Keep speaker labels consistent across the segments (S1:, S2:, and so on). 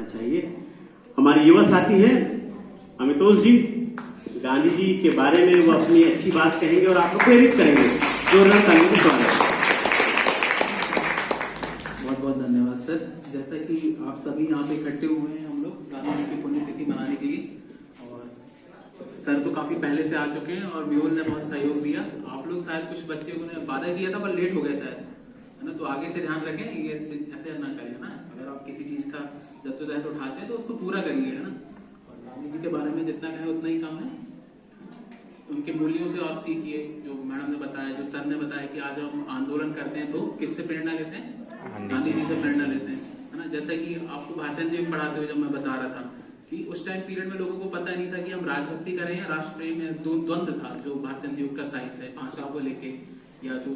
S1: चाहिए। हमारे युवा साथी हैं अमितोष जी, गांधी जी के बारे में वो अपनी अच्छी बात कहेंगे और आपको प्रेरित करेंगे। जोरदार तालियों से स्वागत है।
S2: बहुत बहुत धन्यवाद सर। जैसा कि आप सभी यहाँ पे इकट्ठे हुए हैं, हम लोग गांधी जी की पुण्यतिथि मनाने के लिए, और सर तो काफी पहले से आ चुके हैं और म्यूल ने बहुत सहयोग दिया। आप लोग शायद कुछ बच्चे ने वादा किया था पर लेट हो गए शायद, है ना, तो आगे से ध्यान रखें, ये ऐसे ना करें, है ना। अगर आप किसी चीज का जद्दोजहद उठाते हैं तो उसको पूरा करिए, है ना। और गांधी जी के बारे में जितना कहे उतना ही कम है। उनके मूल्यों से आप सीखिए, जो मैडम ने बताया, जो सर ने बताया कि आज हम आंदोलन करते हैं तो किससे प्रेरणा लेते हैं? गांधी जी से प्रेरणा लेते हैं, है ना। जैसा कि आपको भारतीय न्यूज पढ़ाते हुए जब मैं बता रहा था कि उस टाइम पीरियड में लोगों को पता नहीं था कि हम राजभक्ति करें या राष्ट्र प्रेम में द्वंद्व था। जो भारतीय न्यूज का साहित्य है, भाषा को लेके या जो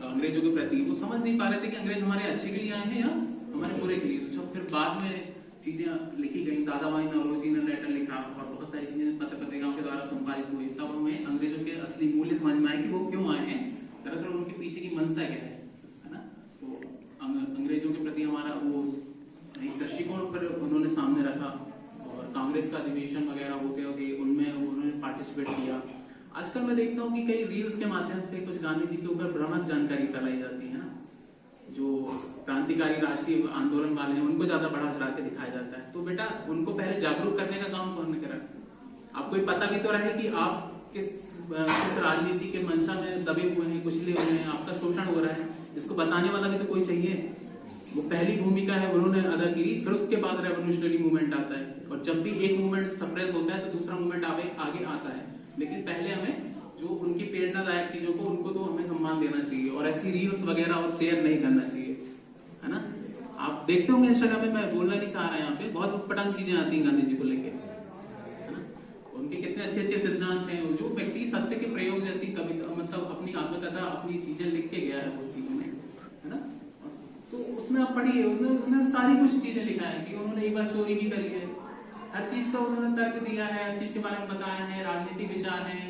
S2: अंग्रेजों के प्रति, वो समझ नहीं पा रहे थे कि अंग्रेज हमारे अच्छे के लिए आए हैं या हमारे बुरे के लिए। तो जब फिर बाद में चीजें लिखी गई, दादा भाई नौरोजी ने लेटर लिखा और बहुत सारी चीजें पत्र पत्रिकाओं के द्वारा संपादित हुई, तब हमें अंग्रेजों के असली मूल्य समझ में आए कि वो क्यों आए हैं, दरअसल उनके पीछे की मंशा क्या है ना। तो अंग्रेजों के प्रति हमारा वो एक दृष्टिकोण पर उन्होंने सामने रखा, और कांग्रेस का अधिवेशन वगैरह होते होते उनमें उन्होंने पार्टिसिपेट किया। आजकल मैं देखता हूँ कि कई रील्स के माध्यम से कुछ गांधी जी के ऊपर भ्रामक जानकारी फैलाई जाती है ना। जो क्रांतिकारी राष्ट्रीय आंदोलन वाले हैं उनको ज्यादा बढ़ा चढ़ा के दिखाया जाता है। तो बेटा, उनको पहले जागरूक करने का काम कौन करा? आपको ये पता भी तो रहे कि आप किस राजनीति के मंशा में दबे हुए हैं, कुचले हुए हैं, आपका शोषण हो रहा है, इसको बताने वाला भी तो कोई चाहिए। वो पहली भूमिका है उन्होंने अदा की, फिर उसके बाद रेवोल्यूशनरी मूवमेंट आता है, और जब भी एक मूवमेंट सप्रेस होता है तो दूसरा मूवमेंट आगे आता है। लेकिन पहले हमें जो उनकी प्रेरणादायक चीजों को, उनको तो हमें सम्मान देना चाहिए, और ऐसी रील्स वगैरह और शेयर नहीं करना चाहिए, है ना। आप देखते होंगे इंस्टाग्राम में, मैं बोलना नहीं चाह रहा यहाँ पे, बहुत उटपटांग चीजें आती हैं गांधी जी को लेके, है ना। उनके कितने अच्छे अच्छे सिद्धांत हैं। जो व्यक्ति सत्य के प्रयोग जैसी कविता, मतलब अपनी आत्मकथा, अपनी चीजें लिख के गया है उस चीजों में, है ना। तो उसमें आप पढ़िए, उसने सारी कुछ चीजें लिखा है कि उन्होंने एक बार चोरी भी करी है, हर चीज का उन्होंने तर्क दिया है, हर चीज के बारे में बताया है, राजनीतिक विचार है,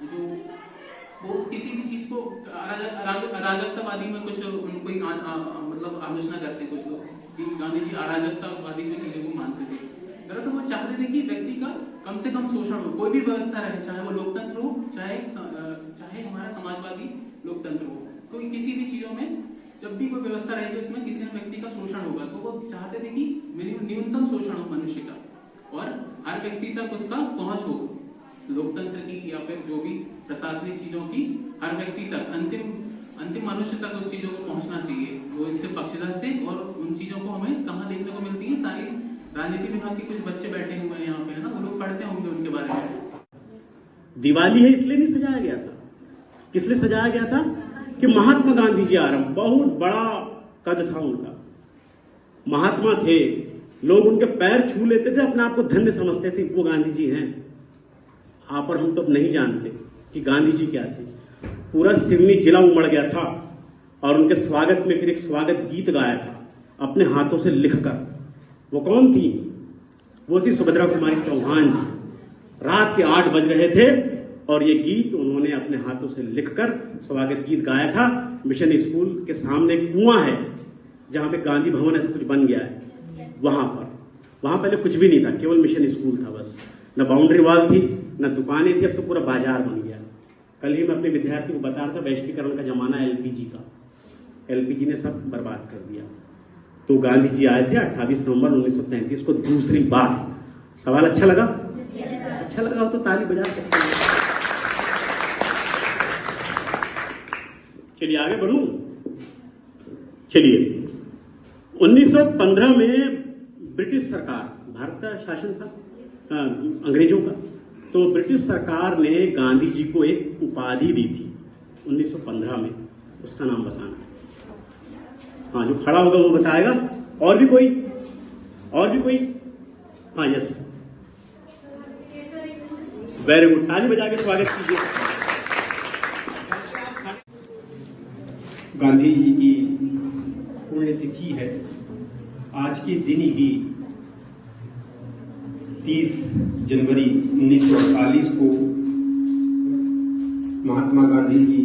S2: जो वो किसी भी चीज को अराजकतावादी में कुछ उनको मतलब आलोचना करते हैं कुछ लोग कि गांधी जी अराजकतावादी की चीजों को मानते थे। दरअसल वो चाहते थे कि व्यक्ति का कम से कम शोषण हो, कोई भी व्यवस्था रहे, चाहे वो लोकतंत्र हो, चाहे हमारा समाजवादी लोकतंत्र हो, कोई किसी भी चीजों में जब भी कोई व्यवस्था रहेगी उसमें किसी न व्यक्ति का शोषण होगा, तो वो चाहते थे कि न्यूनतम शोषण हो मनुष्य का, और हर व्यक्ति तक उसका पहुंच हो, लोकतंत्र की या फिर जो भी प्रशासनिक चीजों की, हर व्यक्ति तक, अंतिम मनुष्य तक उस चीजों को पहुंचना चाहिए। वो इससे पक्षधर थे, और उन चीजों को हमें कहाँ देखने को मिलती है? सारी राजनीति विभाग के कुछ बच्चे बैठे हुए हैं यहाँ पे, है ना, वो लोग पढ़ते होंगे उनके बारे में।
S1: दिवाली है इसलिए नहीं सजाया गया था। किस लिए सजाया गया था? कि महात्मा गांधी जी आ रहे हैं, बहुत बड़ा कद था उनका, महात्मा थे, लोग उनके पैर छू लेते थे, अपने आप को धन्य समझते थे, वो गांधी जी हैं। आप और हम तो नहीं जानते कि गांधी जी क्या थे। पूरा सिवनी जिला उमड़ गया था, और उनके स्वागत में फिर एक स्वागत गीत गाया था अपने हाथों से लिखकर। वो कौन थी? वो थी सुभद्रा कुमारी चौहान जी। रात के 8 बज रहे थे और ये गीत उन्होंने अपने हाथों से लिखकर स्वागत गीत गाया था। मिशन स्कूल के सामने एक कुआं है जहां पे गांधी भवन ऐसा कुछ बन गया है, वहां पहले कुछ भी नहीं था, केवल मिशन स्कूल था बस। न बाउंड्री वॉल थी, न दुकानें थी, अब तो पूरा बाजार बन गया। कल ही मैं अपने विद्यार्थी को बता रहा था, वैश्वीकरण का जमाना है एलपीजी का, एलपीजी ने सब बर्बाद कर दिया। तो गांधी जी आए थे 28 नवंबर 1933 को दूसरी बार। सवाल अच्छा लगा? अच्छा लगा हो तो ताली बजा सकते हैं। चलिए आगे बढ़ूं। चलिए 1915 में ब्रिटिश सरकार, भारत का शासन था अंग्रेजों का, तो ब्रिटिश सरकार ने गांधी जी को एक उपाधि दी थी 1915 में। उसका नाम बताना। हाँ, जो खड़ा होगा वो बताएगा। और भी कोई? हाँ, यस, वेरी गुड, ताली बजा के स्वागत कीजिए। गांधी जी की पुण्यतिथि है। आज के दिन ही 30 जनवरी 1948 को महात्मा गांधी जी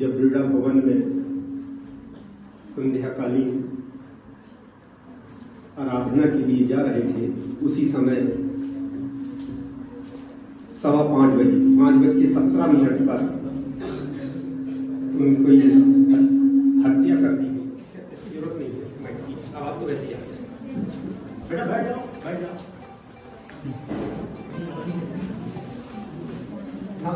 S1: जब बिरला भवन में संध्याकालीन
S3: आराधना के लिए जा रहे थे, उसी समय 5:15 पर उनको हत्या कर दी गई। जरूरत नहीं है माइक की, अब आपको वैसे ही बेटा बैठ जाओ, बैठ जाओ। हाँ।